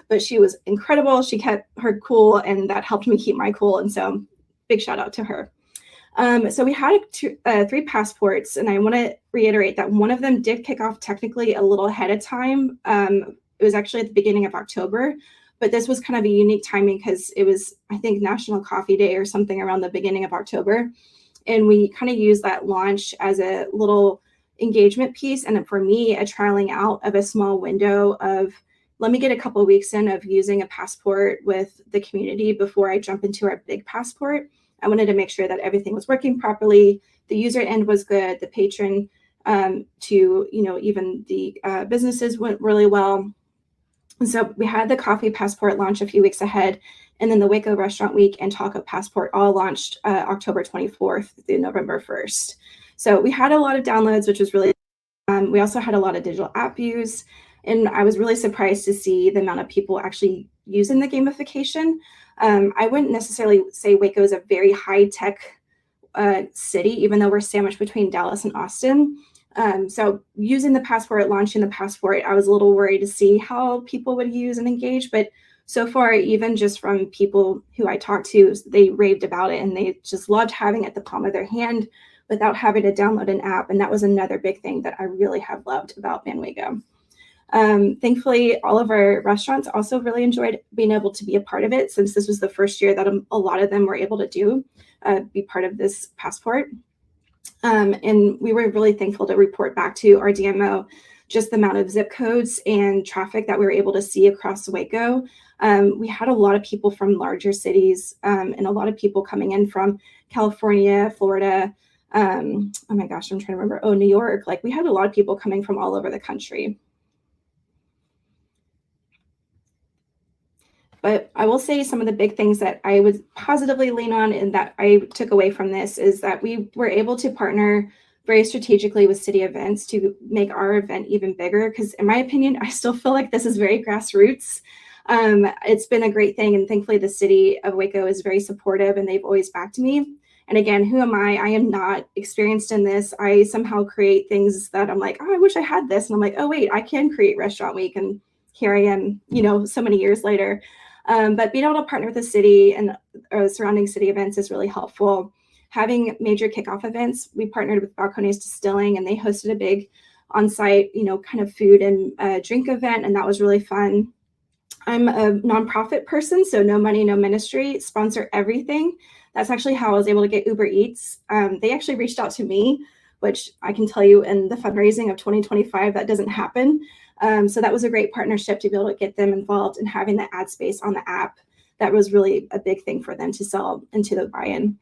but she was incredible. She kept her cool, and that helped me keep my cool. And so big shout out to her. So we had 3 passports, and I want to reiterate that one of them did kick off technically a little ahead of time. It was actually at the beginning of October, but this was kind of a unique timing because it was, I think, National Coffee Day or something around the beginning of October. And we kind of used that launch as a little engagement piece. And for me, a trialing out of a small window of, let me get a couple of weeks in of using a passport with the community before I jump into our big passport. I wanted to make sure that everything was working properly. The user end was good. The patron to, even the businesses went really well. And so we had the coffee passport launch a few weeks ahead, and then the Waco Restaurant Week and Taco Passport all launched October 24th through November 1st. So we had a lot of downloads, which was really, we also had a lot of digital app views, and I was really surprised to see the amount of people actually using the gamification. I wouldn't necessarily say Waco is a very high-tech city, even though we're sandwiched between Dallas and Austin. So using the passport, launching the passport, I was a little worried to see how people would use and engage. But so far, even just from people who I talked to, they raved about it, and they just loved having it at the palm of their hand without having to download an app. And that was another big thing that I really have loved about Van Wago. Thankfully, all of our restaurants also really enjoyed being able to be a part of it, since this was the first year that a lot of them were able to be part of this passport. And we were really thankful to report back to our DMO just the amount of zip codes and traffic that we were able to see across Waco. We had a lot of people from larger cities and a lot of people coming in from California, Florida. Oh my gosh, I'm trying to remember. Oh, New York. Like, we had a lot of people coming from all over the country. But I will say some of the big things that I would positively lean on and that I took away from this is that we were able to partner very strategically with city events to make our event even bigger. Because in my opinion, I still feel like this is very grassroots. It's been a great thing. And thankfully the city of Waco is very supportive and they've always backed me. And again, who am I? I am not experienced in this. I somehow create things that I'm like, oh, I wish I had this. And I'm like, oh, wait, I can create Restaurant Week. And here I am, so many years later. But being able to partner with the city and surrounding city events is really helpful. Having major kickoff events, we partnered with Balcones Distilling and they hosted a big on-site, kind of food and drink event. And that was really fun. I'm a nonprofit person, so no money, no ministry, sponsor everything. That's actually how I was able to get Uber Eats. They actually reached out to me, which I can tell you in the fundraising of 2025, that doesn't happen. So that was a great partnership to be able to get them involved in having the ad space on the app. That was really a big thing for them to sell into the buy-in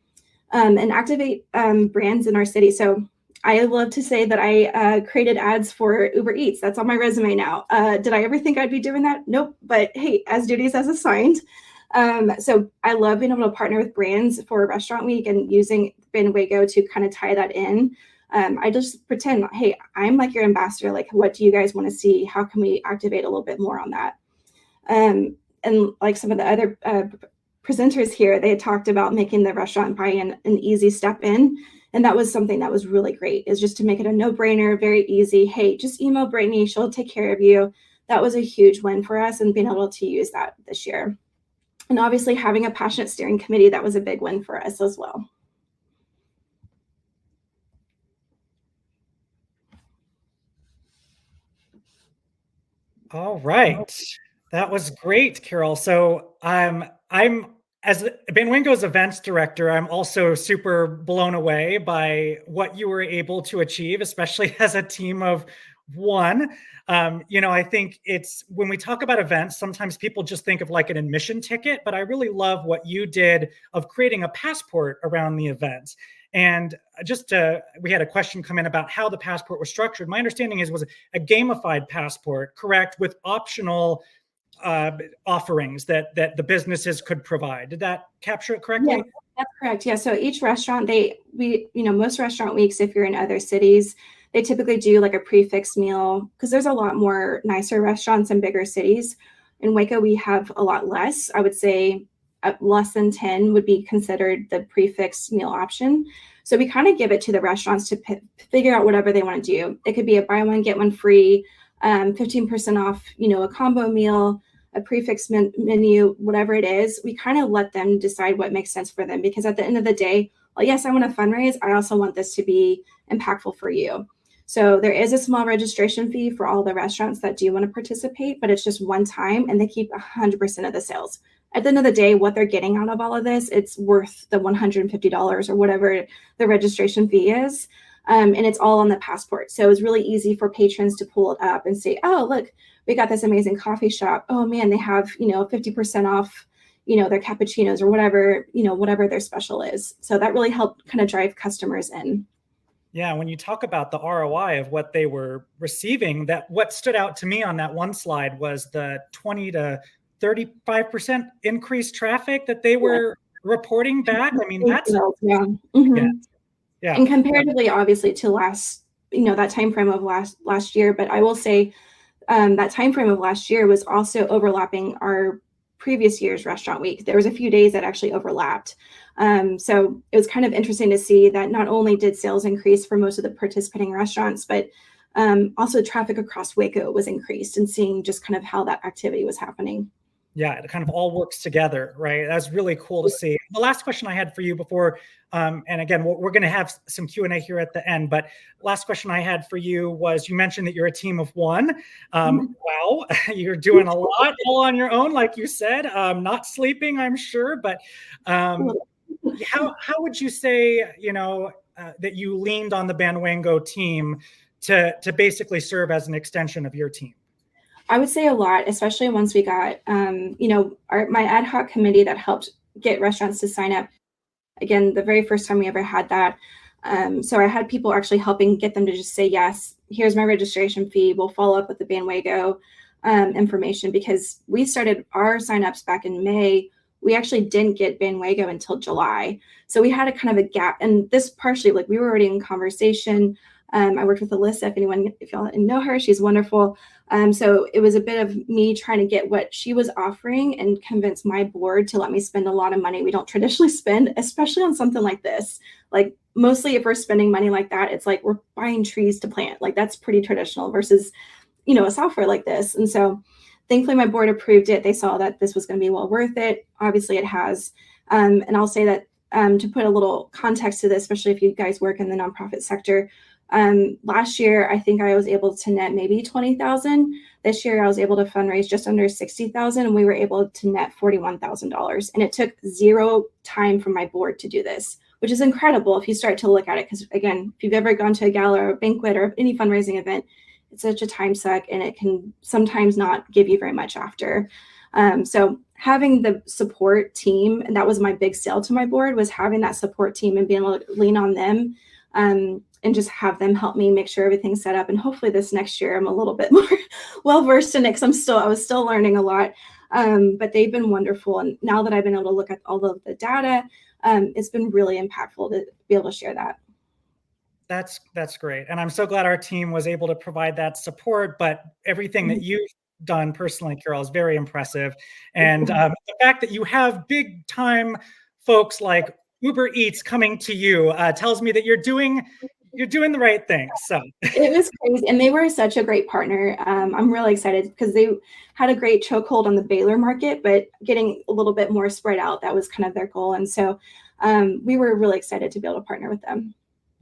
and activate brands in our city. So I love to say that I created ads for Uber Eats. That's on my resume now. Did I ever think I'd be doing that? Nope. But hey, as duties as assigned. So I love being able to partner with brands for Restaurant Week and using Waco to kind of tie that in. I just pretend, hey, I'm like your ambassador. Like, what do you guys want to see? How can we activate a little bit more on that? And like some of the other presenters here, they had talked about making the restaurant buy-in an easy step in. And that was something that was really great, is just to make it a no-brainer, very easy. Hey, just email Brittany, she'll take care of you. That was a huge win for us and being able to use that this year. And obviously having a passionate steering committee, that was a big win for us as well. All right. That was great, Carol. So I'm as Benwingo's events director, I'm also super blown away by what you were able to achieve, especially as a team of one. I think it's when we talk about events, sometimes people just think of like an admission ticket, but I really love what you did of creating a passport around the event. And we had a question come in about how the passport was structured. My understanding was a gamified passport, correct, with optional offerings that the businesses could provide. Did that capture it correctly? Yeah, that's correct. Yeah. So each restaurant, most Restaurant Weeks, if you're in other cities, they typically do like a prefix meal because there's a lot more nicer restaurants in bigger cities. In Waco, we have a lot less. I would say less than 10 would be considered the prefix meal option. So we kind of give it to the restaurants to figure out whatever they want to do. It could be a buy one, get one free, 15% off, a combo meal, a prefix menu, whatever it is. We kind of let them decide what makes sense for them, because at the end of the day, well, yes, I want to fundraise. I also want this to be impactful for you. So there is a small registration fee for all the restaurants that do want to participate, but it's just one time and they keep 100% of the sales. At the end of the day, what they're getting out of all of this, it's worth the $150 or whatever the registration fee is. And it's all on the passport. So it's really easy for patrons to pull it up and say, oh, look, we got this amazing coffee shop. Oh man, they have, 50% off, their cappuccinos or whatever their special is. So that really helped kind of drive customers in. Yeah, when you talk about the ROI of what they were receiving, that what stood out to me on that one slide was the 20 to 35% increased traffic that they were reporting back. I mean, that's yeah. And comparatively, obviously, to last, that time frame of last year. But I will say that time frame of last year was also overlapping our previous year's Restaurant Week. There was a few days that actually overlapped. So it was kind of interesting to see that not only did sales increase for most of the participating restaurants, but also traffic across Waco was increased, and seeing just kind of how that activity was happening. Yeah, it kind of all works together, right? That's really cool to see. The last question I had for you before, and again, we're going to have some Q&A here at the end, but last question I had for you was, you mentioned that you're a team of one. Wow, you're doing a lot all on your own, like you said, not sleeping, I'm sure, but how would you say, that you leaned on the Benwengo team to basically serve as an extension of your team? I would say a lot, especially once we got, my ad hoc committee that helped get restaurants to sign up. Again, the very first time we ever had that. So I had people actually helping get them to just say, yes, here's my registration fee. We'll follow up with the Benwego. information, because we started our signups back in May. We actually didn't get Bandwago until July. So we had a kind of a gap, and this partially, like, we were already in conversation. I worked with Alyssa, if y'all know her, she's wonderful. So it was a bit of me trying to get what she was offering and convince my board to let me spend a lot of money we don't traditionally spend, especially on something like this. Like, mostly if we're spending money like that, it's like we're buying trees to plant. Like, that's pretty traditional versus, a software like this. And so thankfully my board approved it. They saw that this was going to be well worth it. Obviously it has. And I'll say that to put a little context to this, especially if you guys work in the nonprofit sector, last year, I think I was able to net maybe 20,000. This year I was able to fundraise just under 60,000, and we were able to net $41,000. And it took zero time from my board to do this, which is incredible if you start to look at it. Because again, if you've ever gone to a gala or a banquet or any fundraising event, it's such a time suck, and it can sometimes not give you very much after. So having the support team, and that was my big sell to my board, was having that support team and being able to lean on them, and just have them help me make sure everything's set up. And hopefully this next year I'm a little bit more well-versed in it, because I was still learning a lot. But they've been wonderful. And now that I've been able to look at all of the data, it's been really impactful to be able to share that. That's great. And I'm so glad our team was able to provide that support, but everything that you've done personally, Carol, is very impressive. And the fact that you have big time folks like Uber Eats coming to you tells me that you're doing the right thing. So it was crazy. And they were such a great partner. I'm really excited because they had a great chokehold on the Baylor market, but getting a little bit more spread out, that was kind of their goal. And so we were really excited to be able to partner with them.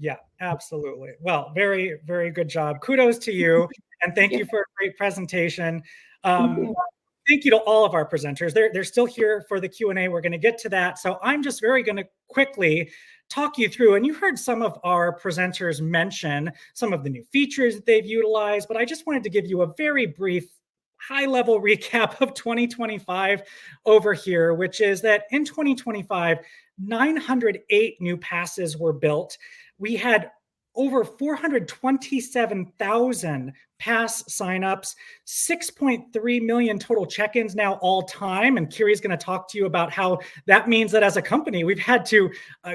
Yeah, absolutely. Well, very, very good job. Kudos to you. And thank you for a great presentation. Thank you to all of our presenters. They're still here for the Q&A. We're going to get to that. So I'm just going to quickly talk you through, and you heard some of our presenters mention some of the new features that they've utilized, but I just wanted to give you a very brief high-level recap of 2025 over here, which is that in 2025, 908 new passes were built. We had over 427,000 pass signups, 6.3 million total check-ins now all time. And Kiri's going to talk to you about how that means that as a company, we've had to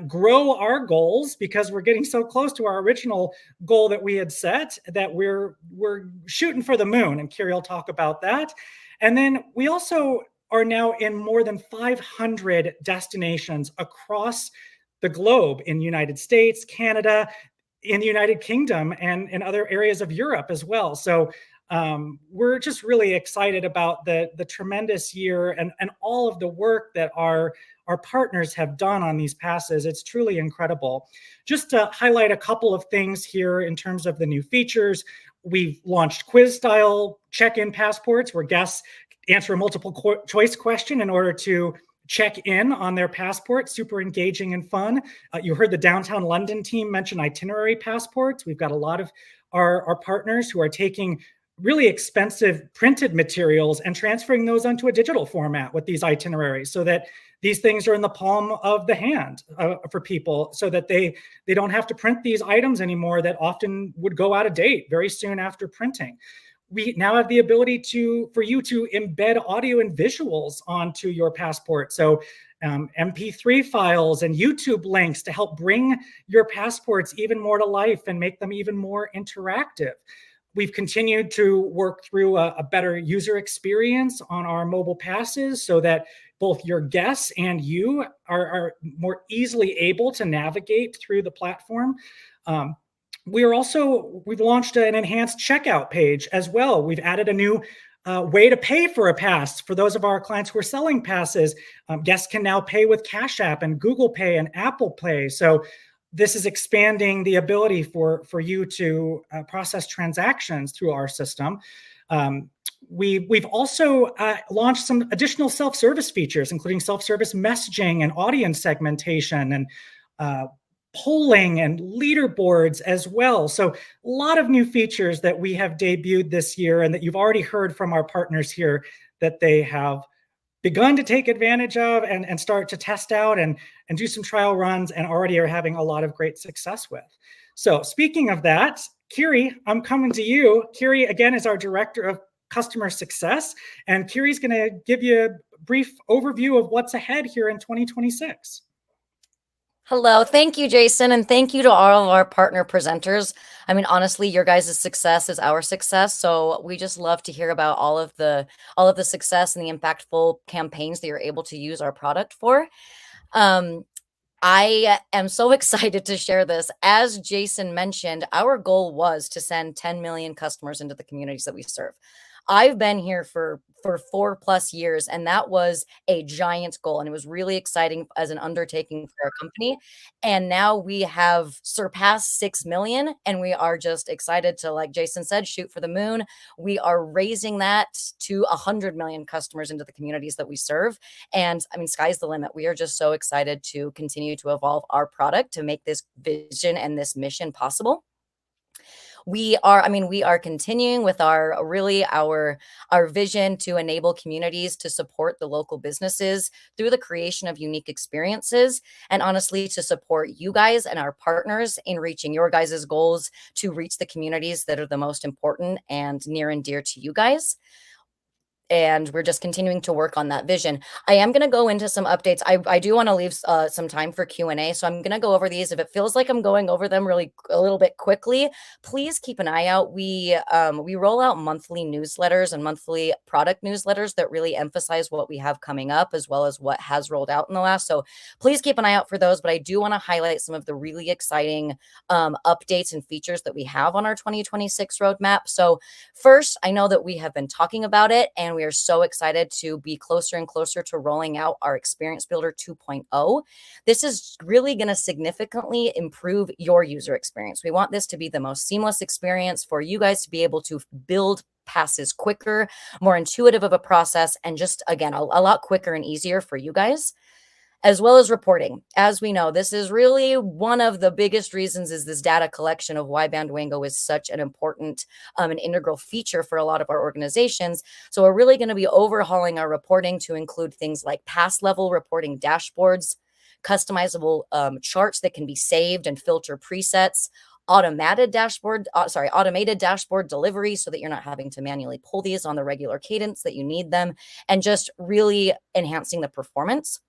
grow our goals because we're getting so close to our original goal that we had set that we're shooting for the moon. And Kiri will talk about that. And then we also are now in more than 500 destinations across the globe in the United States, Canada, in the United Kingdom, and in other areas of Europe as well. So we're just really excited about the tremendous year and all of the work that our partners have done on these passes. It's truly incredible. Just to highlight a couple of things here in terms of the new features, we've launched quiz-style check-in passports where guests answer a multiple choice question in order to check in on their passport. Super engaging and fun. You heard the Downtown London team mention itinerary passports. We've got a lot of our partners who are taking really expensive printed materials and transferring those onto a digital format with these itineraries so that these things are in the palm of the hand for people so that they don't have to print these items anymore that often would go out of date very soon after printing. We now have the ability for you to embed audio and visuals onto your passport. So MP3 files and YouTube links to help bring your passports even more to life and make them even more interactive. We've continued to work through a better user experience on our mobile passes so that both your guests and you are more easily able to navigate through the platform. We've launched an enhanced checkout page as well. We've added a new way to pay for a pass. For those of our clients who are selling passes, guests can now pay with Cash App and Google Pay and Apple Pay. So this is expanding the ability for you to process transactions through our system. We've also launched some additional self-service features, including self-service messaging and audience segmentation and polling and leaderboards as well. So a lot of new features that we have debuted this year and that you've already heard from our partners here that they have begun to take advantage of and start to test out and do some trial runs and already are having a lot of great success with. So speaking of that, Kiri, I'm coming to you. Kiri, again, is our Director of customer success. And Kiri's going to give you a brief overview of what's ahead here in 2026. Hello. Thank you, Jason. And thank you to all of our partner presenters. I mean, honestly, your guys' success is our success. So we just love to hear about all of the success and the impactful campaigns that you're able to use our product for. I am so excited to share this. As Jason mentioned, our goal was to send 10 million customers into the communities that we serve. I've been here for 4+ years, and that was a giant goal. And it was really exciting as an undertaking for our company. And now we have surpassed 6 million, and we are just excited to, like Jason said, shoot for the moon. We are raising that to 100 million customers into the communities that we serve. And I mean, sky's the limit. We are just so excited to continue to evolve our product to make this vision and this mission possible. We are continuing with our vision to enable communities to support the local businesses through the creation of unique experiences, and honestly to support you guys and our partners in reaching your guys' goals to reach the communities that are the most important and near and dear to you guys. And we're just continuing to work on that vision. I am going to go into some updates. I do want to leave some time for Q&A, so I'm going to go over these. If it feels like I'm going over them really a little bit quickly, please keep an eye out. We roll out monthly newsletters and monthly product newsletters that really emphasize what we have coming up, as well as what has rolled out in the last. So please keep an eye out for those. But I do want to highlight some of the really exciting updates and features that we have on our 2026 roadmap. So first, I know that we have been talking about it, and we are so excited to be closer and closer to rolling out our Experience Builder 2.0. This is really going to significantly improve your user experience. We want this to be the most seamless experience for you guys to be able to build passes quicker, more intuitive of a process, and just, again, a lot quicker and easier for you guys. As well as reporting. As we know, this is really one of the biggest reasons is this data collection of why Bandwango is such an important and integral feature for a lot of our organizations. So we're really going to be overhauling our reporting to include things like pass level reporting dashboards, customizable charts that can be saved and filter presets, automated dashboard delivery so that you're not having to manually pull these on the regular cadence that you need them, and just really enhancing the performance.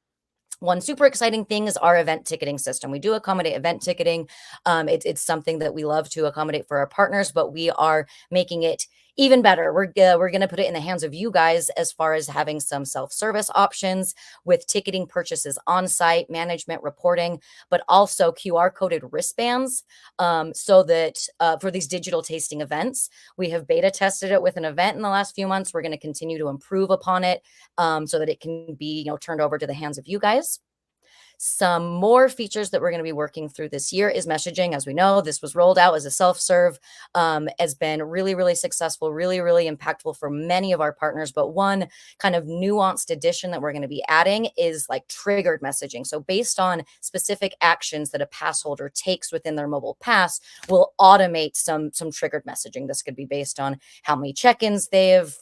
One super exciting thing is our event ticketing system. We do accommodate event ticketing. It's something that we love to accommodate for our partners, but we are making it even better. We're going to put it in the hands of you guys as far as having some self-service options with ticketing purchases on site, management reporting, but also QR coded wristbands so that for these digital tasting events. We have beta tested it with an event in the last few months. We're going to continue to improve upon it so that it can be turned over to the hands of you guys. Some more features that we're going to be working through this year is messaging. As we know, this was rolled out as a self-serve, has been really, really successful, really, really impactful for many of our partners. But one kind of nuanced addition that we're going to be adding is like triggered messaging. So based on specific actions that a pass holder takes within their mobile pass, we'll automate some triggered messaging. This could be based on how many check-ins they've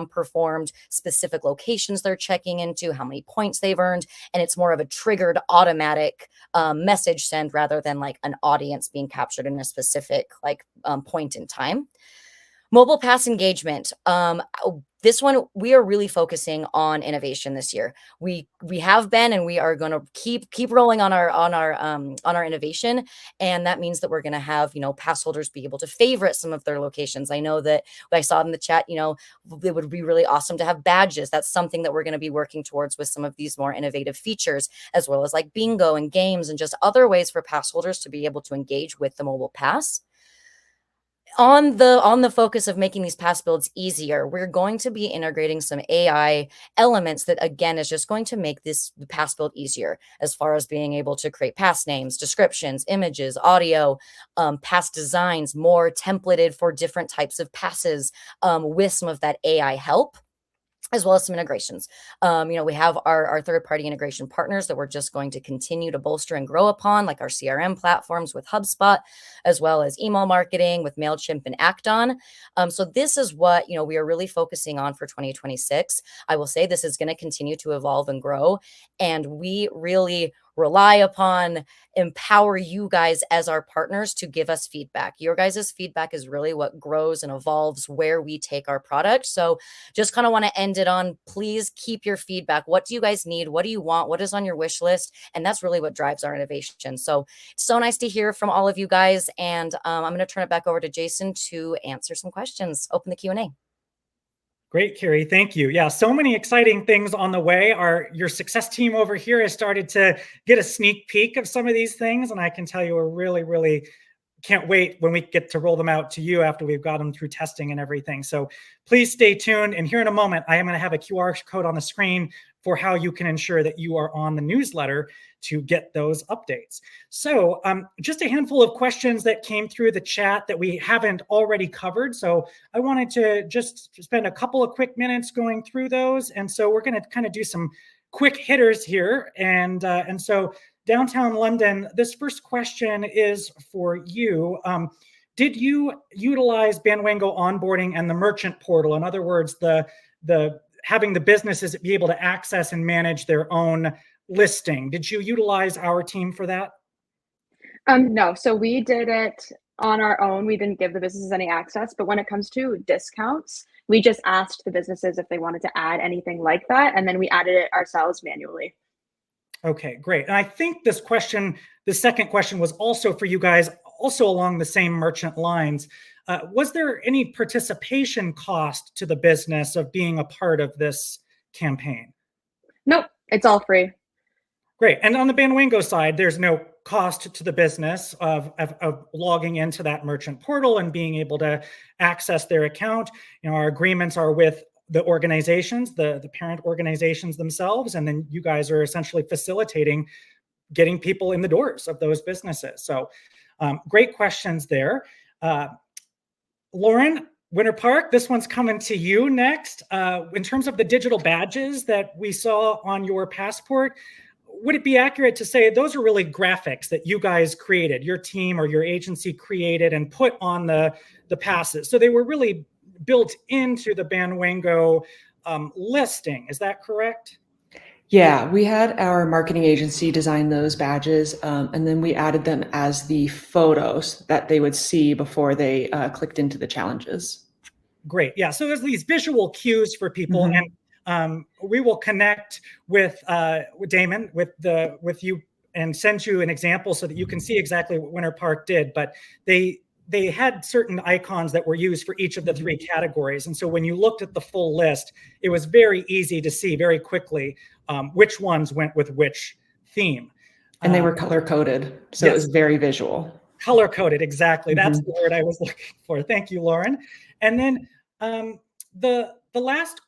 performed, specific locations they're checking into, how many points they've earned, and it's more of a triggered automatic message send rather than like an audience being captured in a specific point in time. Mobile pass engagement. This one, we are really focusing on innovation this year. We have been, and we are going to keep rolling on our innovation, and that means that we're going to have pass holders be able to favorite some of their locations. I know that I saw in the chat, it would be really awesome to have badges. That's something that we're going to be working towards with some of these more innovative features, as well as like bingo and games and just other ways for pass holders to be able to engage with the mobile pass. On the focus of making these pass builds easier, we're going to be integrating some AI elements that, again, is just going to make the pass build easier as far as being able to create pass names, descriptions, images, audio, pass designs, more templated for different types of passes with some of that AI help, as well as some integrations. We have our third-party integration partners that we're just going to continue to bolster and grow upon, like our CRM platforms with HubSpot, as well as email marketing with MailChimp and Acton. So this is what we are really focusing on for 2026. I will say this is going to continue to evolve and grow, and we really rely upon, empower you guys as our partners to give us feedback. Your guys' feedback is really what grows and evolves where we take our product. So just kind of want to end it on, please keep your feedback. What do you guys need? What do you want? What is on your wish list? And that's really what drives our innovation. So it's so nice to hear from all of you guys. And I'm going to turn it back over to Jason to answer some questions. Open the Q&A. Great, Carrie. Thank you. Yeah, so many exciting things on the way. Your success team over here has started to get a sneak peek of some of these things. And I can tell you we're really, really can't wait when we get to roll them out to you after we've got them through testing and everything. So please stay tuned. And here in a moment, I am going to have a QR code on the screen for how you can ensure that you are on the newsletter to get those updates. So just a handful of questions that came through the chat that we haven't already covered. So I wanted to just spend a couple of quick minutes going through those. And so we're going to kind of do some quick hitters here. And so Downtown London, this first question is for you. Did you utilize Banwango onboarding and the merchant portal? In other words, the having the businesses be able to access and manage their own listing. Did you utilize our team for that? No, so we did it on our own. We didn't give the businesses any access, but when it comes to discounts, we just asked the businesses if they wanted to add anything like that, and then we added it ourselves manually. Okay, great. And I think this question, the second question was also for you guys, also along the same merchant lines. Was there any participation cost to the business of being a part of this campaign? Nope, it's all free. Great. And on the Banwango side, there's no cost to the business of logging into that merchant portal and being able to access their account. You know, our agreements are with the organizations, the parent organizations themselves, and then you guys are essentially facilitating getting people in the doors of those businesses. So great questions there. Lauren, Winter Park, this one's coming to you next. In terms of the digital badges that we saw on your passport, would it be accurate to say those are really graphics that you guys created, your team or your agency created and put on the passes? So they were really built into the Banwango listing. Is that correct? Yeah, we had our marketing agency design those badges, and then we added them as the photos that they would see before they clicked into the challenges. Great. Yeah. So there's these visual cues for people, and we will connect with Damon, with you, and send you an example so that you can see exactly what Winter Park did. But they had certain icons that were used for each of the three categories. And so when you looked at the full list, it was very easy to see very quickly which ones went with which theme. And they were color coded. So yes, it was very visual. Color coded. Exactly. That's the word I was looking for. Thank you, Lauren. And then the last,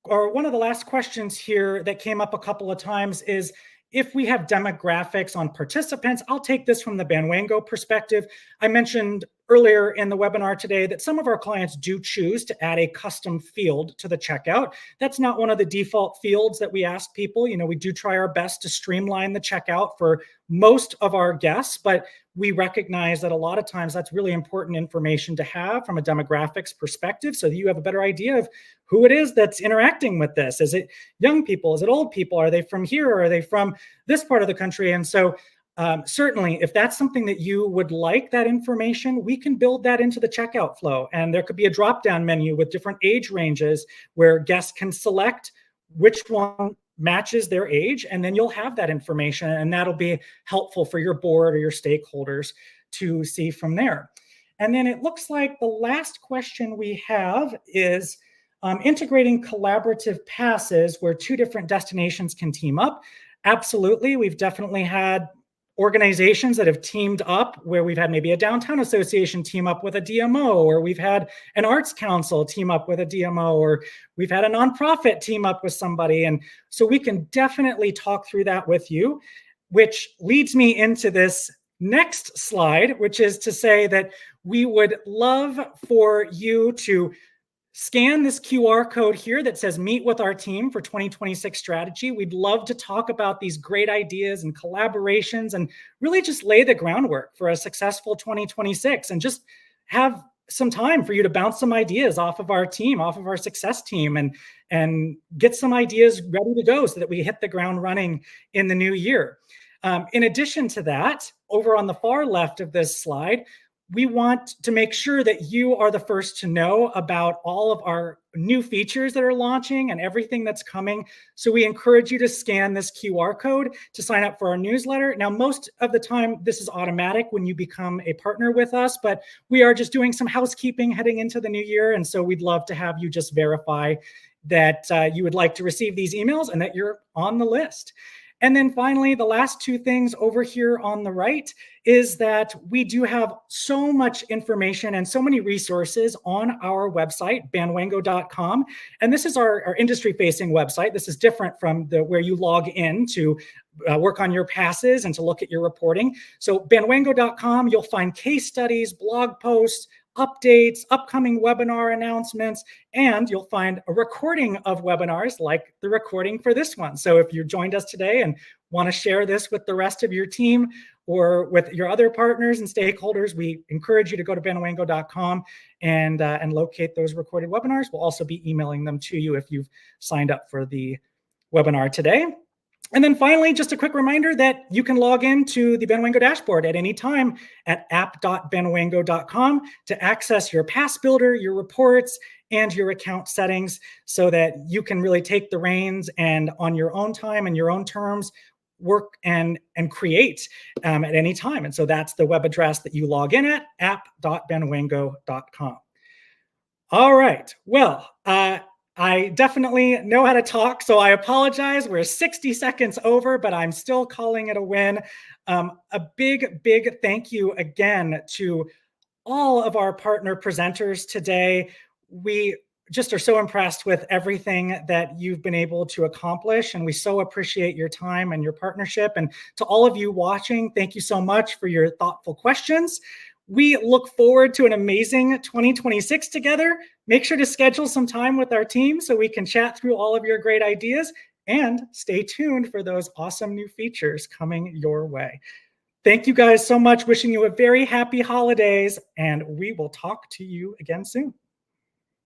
or one of the last questions here that came up a couple of times is, if we have demographics on participants, I'll take this from the Banwango perspective. I mentioned earlier in the webinar today that some of our clients do choose to add a custom field to the checkout. That's not one of the default fields that we ask people. You know, we do try our best to streamline the checkout for most of our guests, but we recognize that a lot of times that's really important information to have from a demographics perspective, so that you have a better idea of who it is that's interacting with this. Is it young people? Is it old people? Are they from here? Or are they from this part of the country? And so certainly, if that's something that you would like, that information, we can build that into the checkout flow. And there could be a drop-down menu with different age ranges where guests can select which one matches their age, and then you'll have that information, and that'll be helpful for your board or your stakeholders to see from there. And then it looks like the last question we have is integrating collaborative passes where two different destinations can team up. Absolutely. We've definitely had organizations that have teamed up where we've had maybe a downtown association team up with a DMO, or we've had an arts council team up with a DMO, or we've had a nonprofit team up with somebody. And so we can definitely talk through that with you, which leads me into this next slide, which is to say that we would love for you to scan this QR code here that says meet with our team for 2026 strategy. We'd love to talk about these great ideas and collaborations and really just lay the groundwork for a successful 2026, and just have some time for you to bounce some ideas off of our team, off of our success team, and get some ideas ready to go so that we hit the ground running in the new year. In addition to that, over on the far left of this slide, we want to make sure that you are the first to know about all of our new features that are launching and everything that's coming. So we encourage you to scan this QR code to sign up for our newsletter. Now, most of the time, this is automatic when you become a partner with us, but we are just doing some housekeeping heading into the new year. And so we'd love to have you just verify that you would like to receive these emails and that you're on the list. And then finally, the last two things over here on the right is that we do have so much information and so many resources on our website, banwango.com. And this is our industry-facing website. This is different from where you log in to work on your passes and to look at your reporting. So banwango.com, you'll find case studies, blog posts, updates, upcoming webinar announcements, and you'll find a recording of webinars like the recording for this one. So if you joined us today and want to share this with the rest of your team or with your other partners and stakeholders, we encourage you to go to banwango.com and locate those recorded webinars. We'll also be emailing them to you if you've signed up for the webinar today. And then finally, just a quick reminder that you can log into the Banwango dashboard at any time at app.banwango.com to access your pass builder, your reports, and your account settings so that you can really take the reins and on your own time and your own terms, work and create at any time. And so that's the web address that you log in at, app.banwango.com. All right. Well, I definitely know how to talk, so I apologize. We're 60 seconds over, but I'm still calling it a win. A big, big thank you again to all of our partner presenters today. We just are so impressed with everything that you've been able to accomplish, and we so appreciate your time and your partnership. And to all of you watching, thank you so much for your thoughtful questions. We look forward to an amazing 2026 together. Make sure to schedule some time with our team so we can chat through all of your great ideas, and stay tuned for those awesome new features coming your way. Thank you guys so much. Wishing you a very happy holidays, and we will talk to you again soon.